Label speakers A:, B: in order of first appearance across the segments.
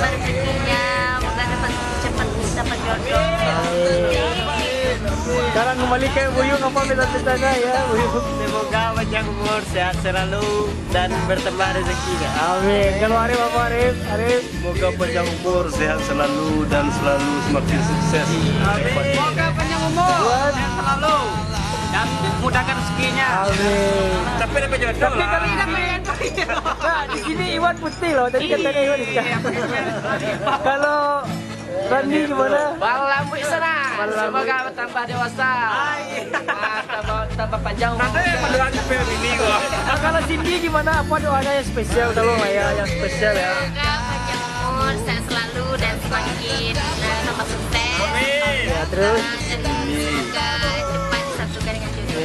A: tambah rezekinya, moga cepat dapat jodoh.
B: Sekarang kembali ke Buyung, apa minta-mintanya ya Buyung?
C: Semoga panjang umur, sehat selalu dan bertambah rezekinya.
B: Amin. Kalau Arif apa Arif? Arif?
D: Semoga panjang umur, sehat selalu dan selalu semakin sukses.
C: Semoga panjang umur, sehat selalu dan mudahkan rezekinya.
B: Amin.
C: Tapi dapat jodoh.
B: Tapi kami nah, di sini Iwan putih loh. Tadi katanya Iwan nikah. Kalau Randi gimana?
C: Balambu sana. Semoga bertambah dewasa. Tambah panjang umur.
B: Nah, kalau Cindy gimana? Apa doanya yang spesial kalau Maya yang spesial ya?
A: Semoga panjang umur, sehat selalu dan semakin tambah sukses.
B: Ya terus.
A: Dan semoga cepat disatukan dengan jodoh.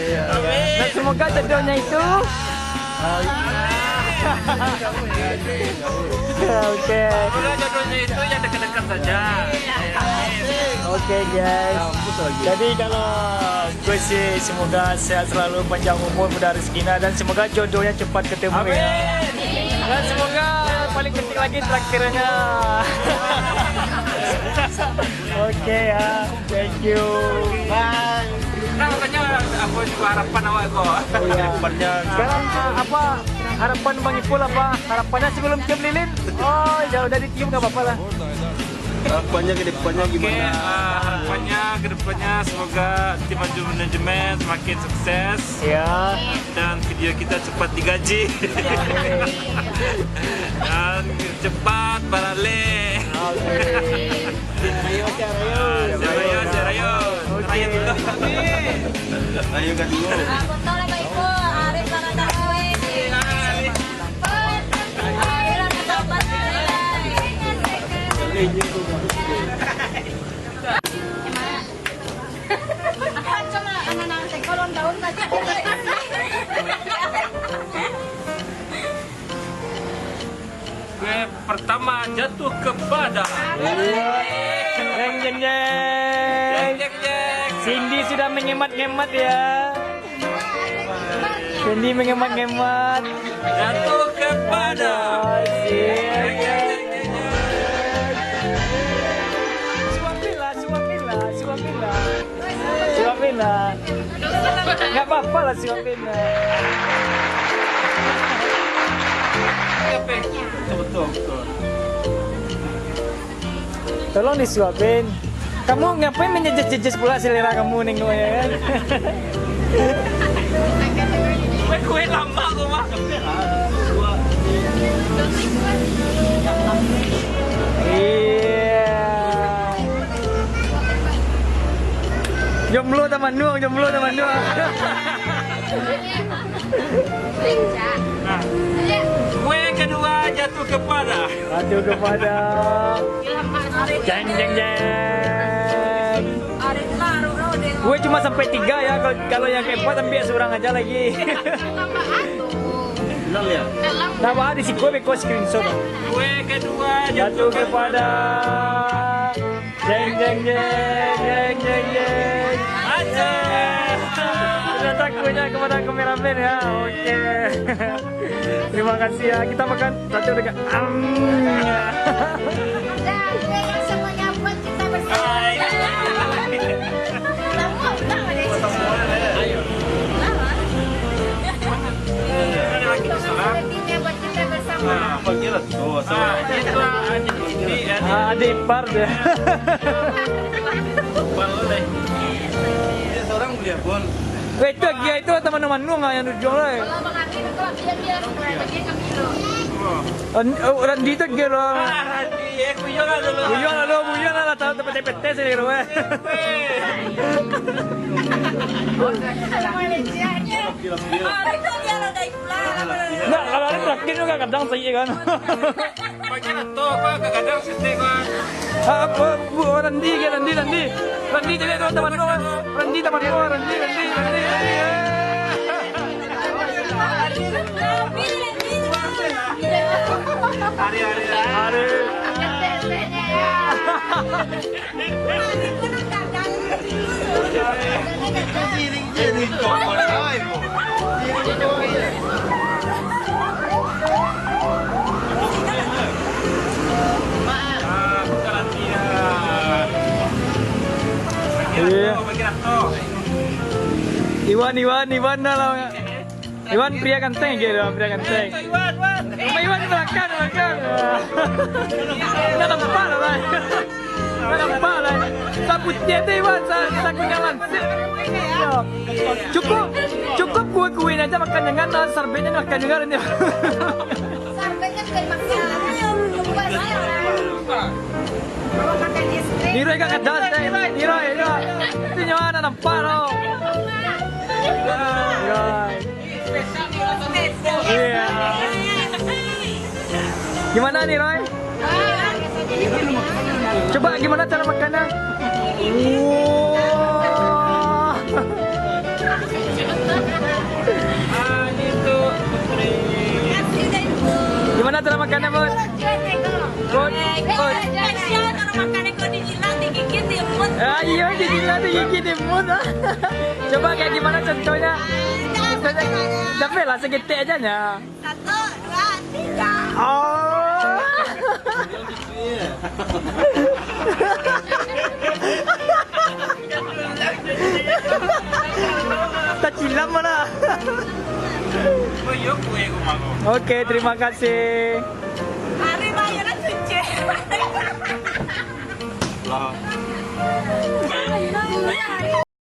B: Nah, semoga jodohnya itu. Oke.
C: Semoga jodohnya itu yang dekat-dekat saja.
B: Oke guys. Jadi kalau gue sih semoga sehat selalu, panjang umur, mudah rezekinya dan semoga jodohnya cepat ketemu ya. Dan semoga yang paling penting lagi traktirnya. Oke ya, thank you. Bye.
C: Nah, makanya aku juga harapan awak kok.
D: Harapannya
B: Sekarang apa harapan Bang Ipul apa? Harapannya sebelum tiup lilin? Oh, jauh dari tiup nggak apa-apa lah.
D: harapannya ke depannya
C: Oke,
D: gimana?
C: harapannya ke depannya semoga tim manajemen semakin sukses
B: Ya.
C: dan video kita cepat digaji dan cepat barale.
B: Oke. Ayo, ayo.
C: Serayo, serayo, serayo dulu.
D: Ayo kan dulu.
A: Betul lah Pak Ibu, Arif lah ada kowe. Cuma anak-anak sekolon daun saja.
C: Gue pertama jatuh kepada
B: Jeng jeng jeng.
C: Jek, jek.
B: Cindy sudah menghemat-hemat ya. Cindy menghemat-hemat.
C: Jatuh kepada
B: Suapinlah, suapinlah, suapinlah. Suapinlah. Nggak apa-apa lah suapinlah.
D: Betul.
B: Tolong disuapin. Kamu ngapain menjejes-jejes pula selera kamu nengok ya kan?
C: Kue lama kok mah.
B: Iya. Jomblo teman nuang, jomblo teman nuang.
C: Nah, kue kedua jatuh kepada
B: Aduh kepada jeng jeng jeng. Gue cuma sampai 3 ya. Kalau yang keempat ambil seorang aja lagi.
D: Bilang ya.
B: Nah, di sini gue beko screenshot.
C: kue kedua
B: Jatuh kepada jeng jeng jeng jeng jeng jeng.
C: aja.
B: Ternyata kuenya kepada kameramen ya. Oke. Terima kasih ya. Kita makan satu dekat.
A: Semuanya buat kita bersama. Lebihnya buat kita bersama.
D: Apa kira tuh? Sama.
C: Itu adik ini
B: Adik ipar deh.
C: boleh.
D: Dia seorang beli pun.
B: Weh, itu dia itu teman-teman lu nggak yang tujuh lah.
A: Kalau Bang Adi itu dia bagian kami dulu.
B: Randi itu dia loh.
C: Iya, kuyon dulu.
B: Buyon lah tahu tempat TPT sih gitu weh. Nggak, kalau ada terakhir juga kadang saya kan.
C: Pakai tuh apa kadang sete kan.
B: Bu Randi jadi teman lu. Randi teman lu, Randi. Hari.
D: Ini kok mulai bu.
B: Iya. Iwan dalam. Iwan pria ganteng gitu, pria ganteng. Iwan di belakang. Nggak nampak lah. Nggak nampak lah. Sabutnya tuh Iwan, sakunya langsung. Cukup kuih-kuih aja makan dengan sorbetnya makan juga ini.
A: Sorbetnya juga dimakan.
B: Niro kan ada Niro. Itu nyawa nampak loh. Iya. Gimana nih Roy? Coba gimana cara makannya? Gimana cara makannya, Bud? Iya, digigit imut. Coba kayak gimana contohnya? Sampai lah segitik aja nya.
A: 1, 2, 3.
B: Oh. Tak cilam mana? Oke, terima kasih.
A: Hari bayaran cuci.
D: Lah.